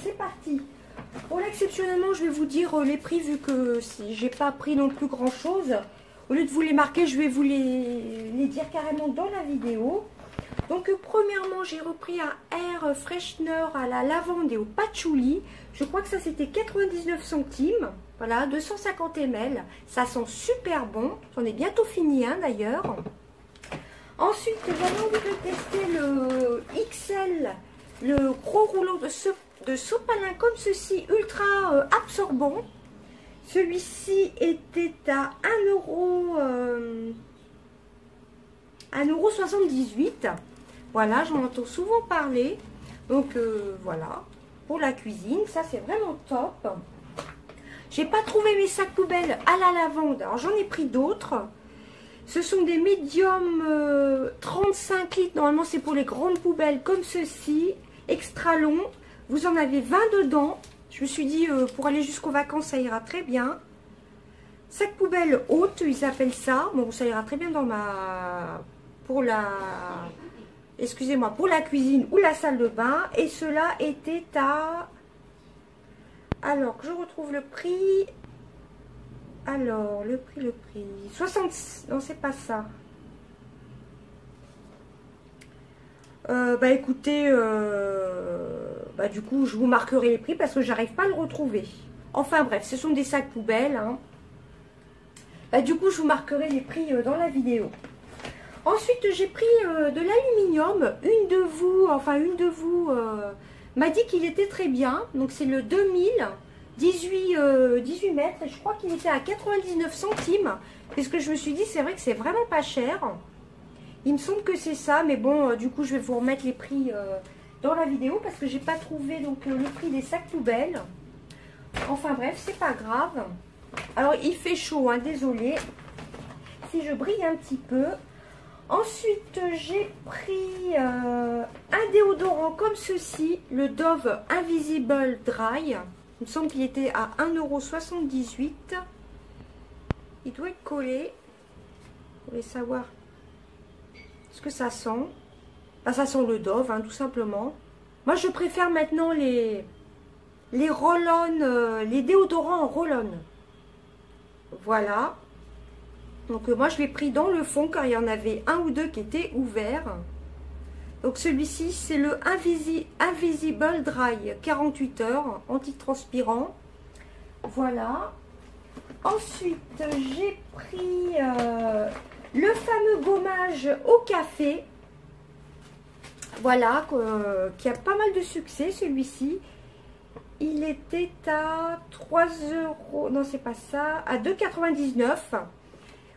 C'est parti. Bon là exceptionnellement je vais vous dire les prix vu que si j'ai pas pris non plus grand chose. Au lieu de vous les marquer, je vais vous les dire carrément dans la vidéo. Donc premièrement j'ai repris un air freshener à la lavande et au patchouli. Je crois que ça c'était 99 centimes. Voilà, 250 ml. Ça sent super bon. J'en ai bientôt fini un d'ailleurs. Ensuite j'avais envie de tester le XL, le gros rouleau de sopalin comme ceci, ultra absorbant. Celui-ci était à 1,78 €. Voilà, j'en entends souvent parler. Donc voilà, pour la cuisine, ça c'est vraiment top. J'ai pas trouvé mes sacs poubelles à la lavande, alors j'en ai pris d'autres. Ce sont des médiums 35 litres, normalement c'est pour les grandes poubelles comme ceci, extra long. Vous en avez 20 dedans. Je me suis dit, pour aller jusqu'aux vacances, ça ira très bien. Sac poubelle haute, ils appellent ça. Bon, ça ira très bien dans pour la cuisine ou la salle de bain. Et cela était à... Alors, que je retrouve le prix. Alors, le prix. 60... Non, c'est pas ça. Bah écoutez, du coup je vous marquerai les prix parce que j'arrive pas à le retrouver. Enfin bref, ce sont des sacs poubelles, hein. Du coup je vous marquerai les prix dans la vidéo. Ensuite j'ai pris de l'aluminium. Une de vous m'a dit qu'il était très bien. Donc c'est le 2000 18 mètres et je crois qu'il était à 99 centimes. Parce que je me suis dit c'est vrai que c'est vraiment pas cher. Il me semble que c'est ça, mais bon, du coup, je vais vous remettre les prix dans la vidéo parce que j'ai pas trouvé donc le prix des sacs poubelles. Enfin bref, c'est pas grave. Alors, il fait chaud, hein, désolé si je brille un petit peu. Ensuite, j'ai pris un déodorant comme ceci, le Dove Invisible Dry. Il me semble qu'il était à 1,78 €. Il doit être collé. Vous voulez savoir ce que ça sent? Ça sent le Dove, hein, tout simplement. Moi, je préfère maintenant les roll-on, les déodorants en roll-on. Voilà. Donc, moi, je l'ai pris dans le fond, car il y en avait un ou deux qui étaient ouverts. Donc, celui-ci, c'est le Invisible Dry, 48 heures, antitranspirant. Voilà. Ensuite, j'ai pris... le fameux gommage au café, voilà, qui a pas mal de succès celui-ci. Il était à 3 €, non c'est pas ça, à 2,99 €.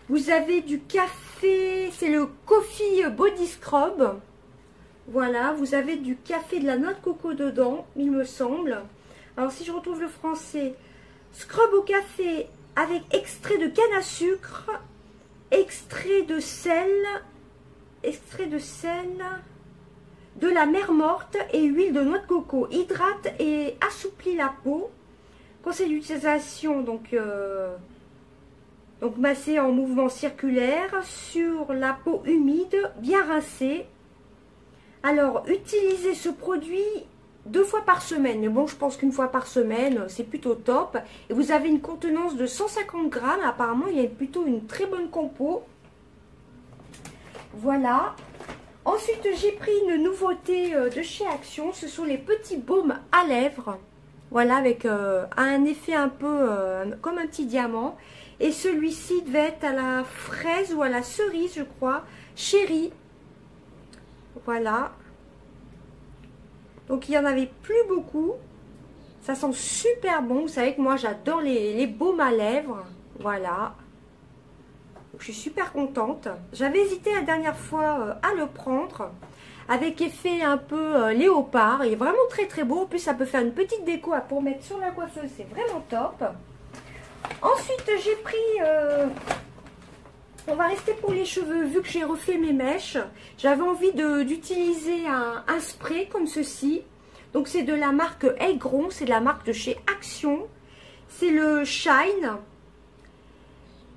Vous avez du café, c'est le Coffee Body Scrub. Voilà, vous avez du café de la noix de coco dedans, il me semble. Alors si je retrouve le français, scrub au café avec extrait de canne à sucre, extrait de sel, de la mer morte et huile de noix de coco. Hydrate et assouplit la peau. Conseil d'utilisation, donc masser en mouvement circulaire sur la peau humide, bien rincée. Alors, utilisez ce produit 2 fois par semaine. Mais bon, je pense qu'une fois par semaine, c'est plutôt top. Et vous avez une contenance de 150 grammes. Apparemment, il y a plutôt une très bonne compo. Voilà. Ensuite, j'ai pris une nouveauté de chez Action. Ce sont les petits baumes à lèvres. Voilà, avec un effet un peu comme un petit diamant. Et celui-ci devait être à la fraise ou à la cerise, je crois. Chéri. Voilà. Donc, il n'y en avait plus beaucoup. Ça sent super bon. Vous savez que moi, j'adore les baumes à lèvres. Voilà. Donc, je suis super contente. J'avais hésité la dernière fois à le prendre. Avec effet un peu léopard. Il est vraiment très très beau. En plus, ça peut faire une petite déco pour mettre sur la coiffeuse. C'est vraiment top. Ensuite, j'ai pris... on va rester pour les cheveux. Vu que j'ai refait mes mèches, j'avais envie d'utiliser un spray comme ceci. Donc, c'est de la marque Aigron. C'est de la marque de chez Action. C'est le Shine.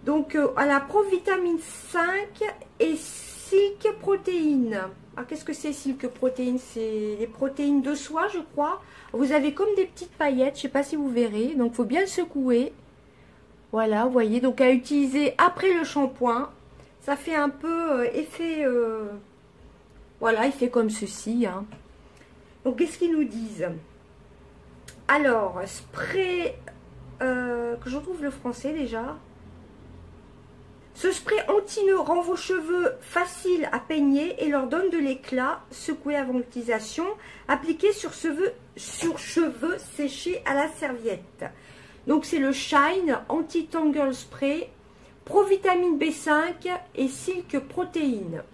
Donc, à la Provitamine 5 et Silk Protéines. Alors, qu'est-ce que c'est Silk Protéines? C'est les protéines de soie, je crois. Vous avez comme des petites paillettes. Je ne sais pas si vous verrez. Donc, il faut bien le secouer. Voilà, vous voyez. Donc, à utiliser après le shampoing. Ça fait un peu effet... voilà, il fait comme ceci. Hein. Donc, qu'est-ce qu'ils nous disent? Alors, spray... que je retrouve le français déjà. Ce spray anti-nœud rend vos cheveux faciles à peigner et leur donne de l'éclat. Secouez avant l'utilisation. Appliquez sur cheveux séchés à la serviette. Donc c'est le Shine Anti-Tangle Spray, Provitamine B5 et Silk Protéines.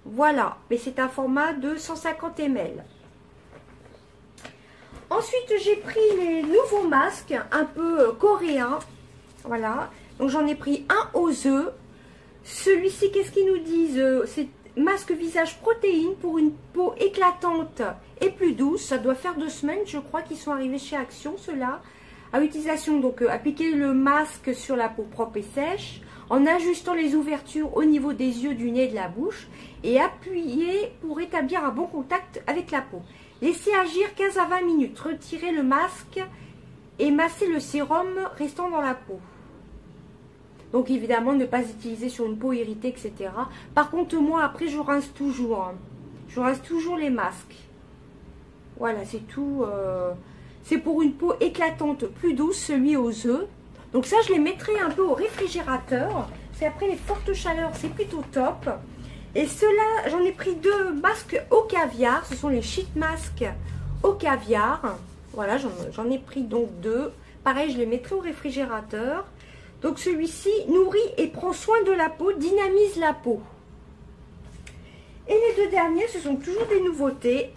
Voilà, mais c'est un format de 150 ml. Ensuite, j'ai pris les nouveaux masques un peu coréens. Voilà. Donc j'en ai pris un aux œufs. Celui-ci, qu'est-ce qu'ils nous disent? C'est masque visage protéine pour une peau éclatante et plus douce. Ça doit faire 2 semaines, je crois, qu'ils sont arrivés chez Action, ceux-là. À utilisation, donc appliquez le masque sur la peau propre et sèche en ajustant les ouvertures au niveau des yeux, du nez et de la bouche et appuyez pour établir un bon contact avec la peau. Laissez agir 15 à 20 minutes. Retirez le masque et massez le sérum restant dans la peau. Donc évidemment, ne pas utiliser sur une peau irritée, etc. Par contre, moi, après, je rince toujours. Hein. Je rince toujours les masques. Voilà, c'est tout. C'est pour une peau éclatante, plus douce, celui aux œufs. Donc ça, je les mettrai un peu au réfrigérateur. C'est après les fortes chaleurs, c'est plutôt top. Et ceux-là, j'en ai pris 2 masques au caviar. Ce sont les sheet masks au caviar. Voilà, j'en ai pris donc 2. Pareil, je les mettrai au réfrigérateur. Donc celui-ci nourrit et prend soin de la peau, dynamise la peau. Et les 2 derniers, ce sont toujours des nouveautés.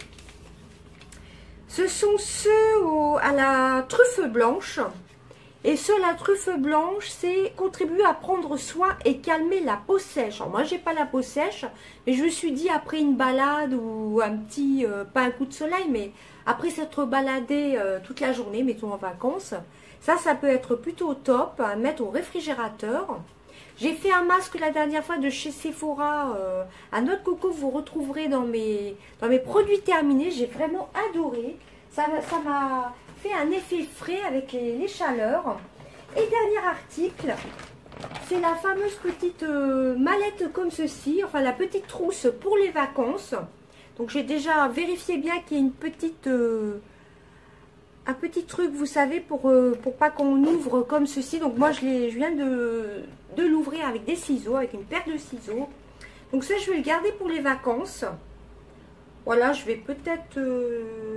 Ce sont ceux à la truffe blanche. Et ceux à la truffe blanche, c'est contribuer à prendre soin et calmer la peau sèche. Alors moi, j'ai pas la peau sèche, mais je me suis dit après une balade ou un petit, pas un coup de soleil, mais après s'être baladé toute la journée, mettons en vacances, ça peut être plutôt top à mettre au réfrigérateur. J'ai fait un masque la dernière fois de chez Sephora à noix de coco. Vous retrouverez dans mes produits terminés. J'ai vraiment adoré. Ça m'a fait un effet frais avec les chaleurs. Et dernier article, c'est la fameuse petite mallette comme ceci. Enfin, la petite trousse pour les vacances. Donc, j'ai déjà vérifié bien qu'il y ait une petite... un petit truc, vous savez, pour pas qu'on ouvre comme ceci. Donc moi, je viens de l'ouvrir avec des ciseaux, avec une paire de ciseaux. Donc ça, je vais le garder pour les vacances. Voilà, je vais peut-être...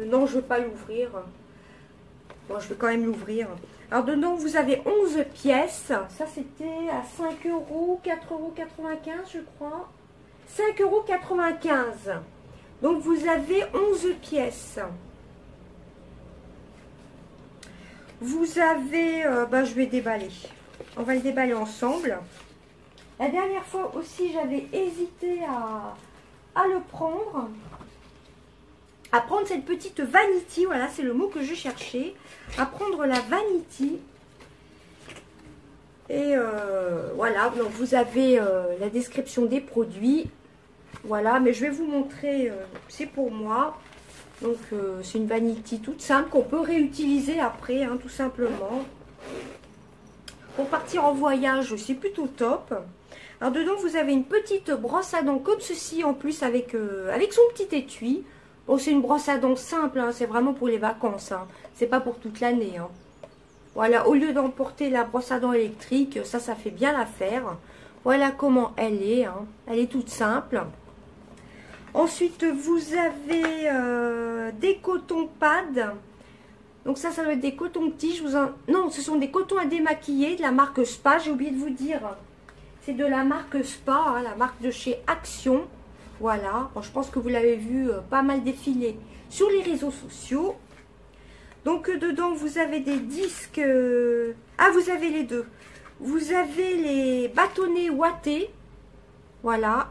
non, je ne vais pas l'ouvrir. Bon, je vais quand même l'ouvrir. Alors, dedans, vous avez 11 pièces. Ça, c'était à 5 €, 4,95 €, je crois. 5,95 €. Donc, vous avez 11 pièces. Vous avez, je vais déballer. On va le déballer ensemble. La dernière fois aussi, j'avais hésité à le prendre. À prendre cette petite vanity. Voilà, c'est le mot que je cherchais. À prendre la vanity. Et voilà, donc vous avez la description des produits. Voilà, mais je vais vous montrer, c'est pour moi. Donc, c'est une vanity toute simple qu'on peut réutiliser après, hein, tout simplement. Pour partir en voyage, c'est plutôt top. Alors, dedans, vous avez une petite brosse à dents comme ceci, en plus, avec son petit étui. Bon, c'est une brosse à dents simple, hein, c'est vraiment pour les vacances. Hein. C'est pas pour toute l'année. Hein. Voilà, au lieu d'emporter la brosse à dents électrique, ça fait bien l'affaire. Voilà comment elle est. Hein. Elle est toute simple. Ensuite, vous avez des cotons pads Donc ça doit être des cotons-tiges. Non, ce sont des cotons à démaquiller de la marque Spa. J'ai oublié de vous dire. C'est de la marque Spa, hein, la marque de chez Action. Voilà. Bon, je pense que vous l'avez vu pas mal défiler sur les réseaux sociaux. Donc dedans, vous avez des disques. Ah, vous avez les deux. Vous avez les bâtonnets ouatés. Voilà.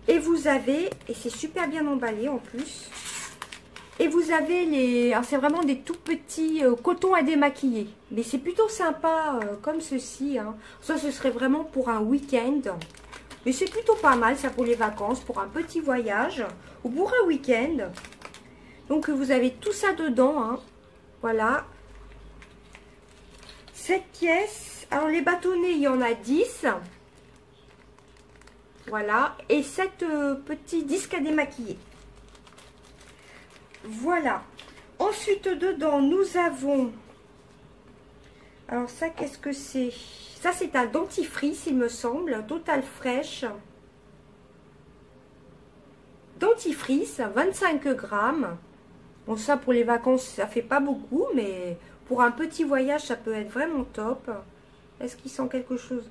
Et vous avez, et c'est super bien emballé en plus. Et vous avez les... Alors c'est vraiment des tout petits cotons à démaquiller. Mais c'est plutôt sympa comme ceci. Hein. Ça, ce serait vraiment pour un week-end. Mais c'est plutôt pas mal, ça, pour les vacances, pour un petit voyage. Ou pour un week-end. Donc vous avez tout ça dedans. Hein. Voilà. Cette pièce. Alors les bâtonnets, il y en a 10. Voilà. Et 7 petits disques à démaquiller. Voilà. Ensuite, dedans, nous avons... Alors ça, qu'est-ce que c'est? Ça, c'est un dentifrice, il me semble. Total Fresh. Dentifrice, 25 grammes. Bon, ça, pour les vacances, ça fait pas beaucoup. Mais pour un petit voyage, ça peut être vraiment top. Est-ce qu'il sent quelque chose?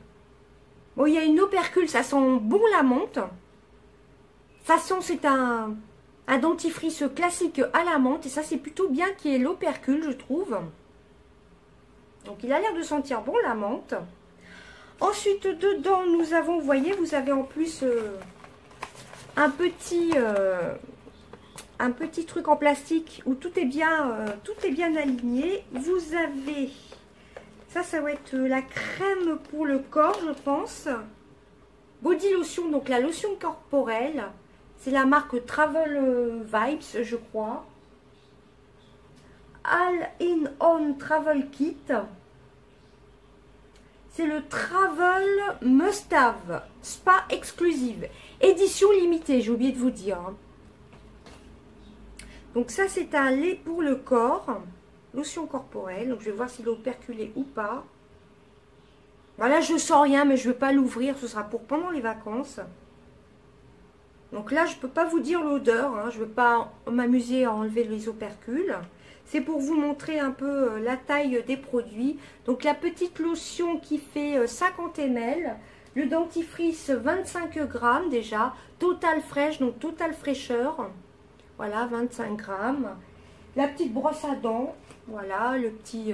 Bon, il y a une opercule. Ça sent bon la menthe. Ça sent, c'est un dentifrice classique à la menthe. Et ça, c'est plutôt bien qu'il y ait l'opercule, je trouve. Donc, il a l'air de sentir bon la menthe. Ensuite, dedans, nous avons, vous voyez, vous avez en plus un petit truc en plastique où tout est bien aligné. Vous avez, ça va être la crème pour le corps, je pense. Body lotion, donc la lotion corporelle. C'est la marque Travel Vibes, je crois. All-in-on Travel Kit. C'est le Travel Must-Have Spa Exclusive. Édition limitée, j'ai oublié de vous dire. Donc ça, c'est un lait pour le corps. Lotion corporelle. Donc je vais voir s'il est operculé ou pas. Voilà, je sens rien, mais je ne vais pas l'ouvrir. Ce sera pour pendant les vacances. Donc là, je ne peux pas vous dire l'odeur. Hein. Je ne veux pas m'amuser à enlever les opercules. C'est pour vous montrer un peu la taille des produits. Donc la petite lotion qui fait 50 ml. Le dentifrice 25 grammes déjà. Total Fresh, donc Total Fraîcheur. Voilà, 25 grammes. La petite brosse à dents. Voilà, le petit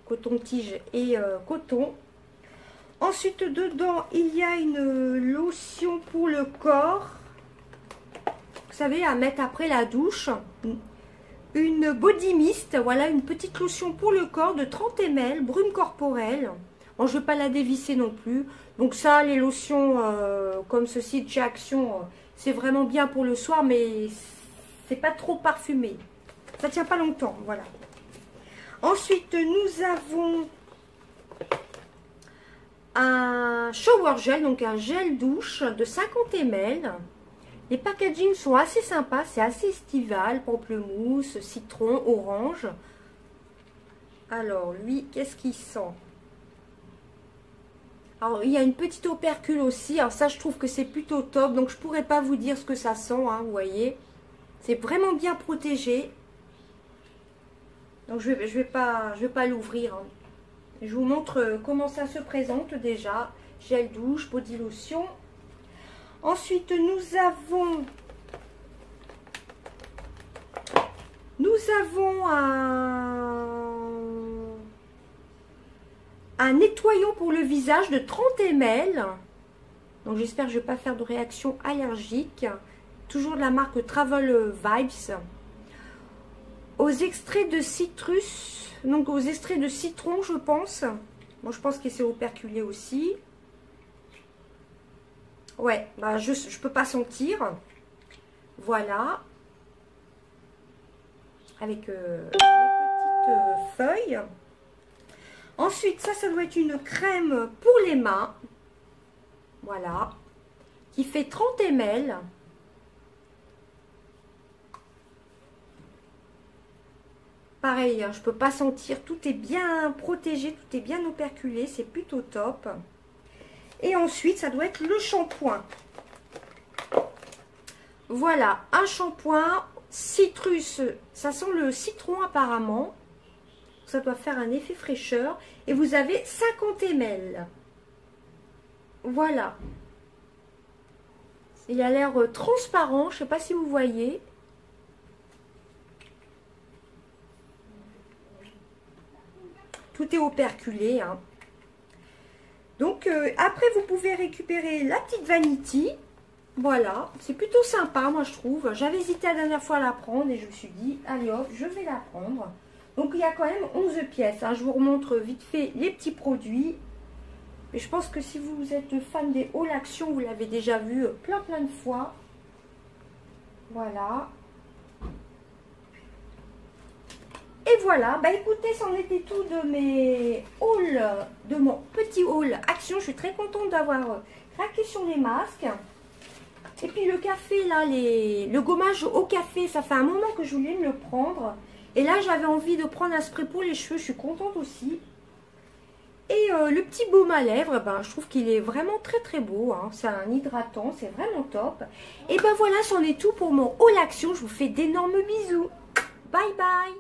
coton-tige et coton. Ensuite, dedans, il y a une lotion pour le corps. Vous savez, à mettre après la douche. Une body mist. Voilà, une petite lotion pour le corps de 30 ml. Brume corporelle. Bon, je ne vais pas la dévisser non plus. Donc ça, les lotions comme ceci de chez Action, c'est vraiment bien pour le soir. Mais c'est pas trop parfumé. Ça tient pas longtemps, voilà. Ensuite, nous avons un shower gel, donc un gel douche de 50 ml. Les packagings sont assez sympas, c'est assez estival, pamplemousse, citron, orange. Alors, lui, qu'est-ce qu'il sent? Alors, il y a une petite opercule aussi. Alors ça, je trouve que c'est plutôt top. Donc, je pourrais pas vous dire ce que ça sent, hein, vous voyez. C'est vraiment bien protégé. Donc, je vais pas l'ouvrir. Hein. Je vous montre comment ça se présente déjà. Gel douche, body lotion. Ensuite, nous avons un nettoyant pour le visage de 30 ml. Donc, j'espère que je ne vais pas faire de réaction allergique. Toujours de la marque Travel Vibes. Aux extraits de citrus, donc aux extraits de citron, je pense. Bon, je pense que c'est operculé aussi. Ouais, bah je peux pas sentir. Voilà. Avec les petites feuilles. Ensuite, ça doit être une crème pour les mains. Voilà. Qui fait 30 ml. Pareil, hein, je peux pas sentir. Tout est bien protégé, tout est bien operculé. C'est plutôt top. Et ensuite, ça doit être le shampoing. Voilà, un shampoing. citrus, ça sent le citron apparemment. Ça doit faire un effet fraîcheur. Et vous avez 50 ml. Voilà. Il a l'air transparent, je ne sais pas si vous voyez. Tout est operculé, hein. Donc, après, vous pouvez récupérer la petite vanity. Voilà, c'est plutôt sympa, moi, je trouve. J'avais hésité la dernière fois à la prendre et je me suis dit, allez hop, je vais la prendre. Donc, il y a quand même 11 pièces. Hein. Je vous remontre vite fait les petits produits. Et je pense que si vous êtes fan des hauls action, vous l'avez déjà vu plein de fois. Voilà. Et voilà, bah écoutez, c'en était tout de mes hauls, de mon petit haul action. Je suis très contente d'avoir craqué sur les masques. Et puis le café, là, le gommage au café, ça fait un moment que je voulais me le prendre. Et là, j'avais envie de prendre un spray pour les cheveux, je suis contente aussi. Et le petit baume à lèvres, ben, je trouve qu'il est vraiment très beau. Hein. C'est un hydratant, c'est vraiment top. Et ben voilà, c'en est tout pour mon haul action. Je vous fais d'énormes bisous. Bye bye.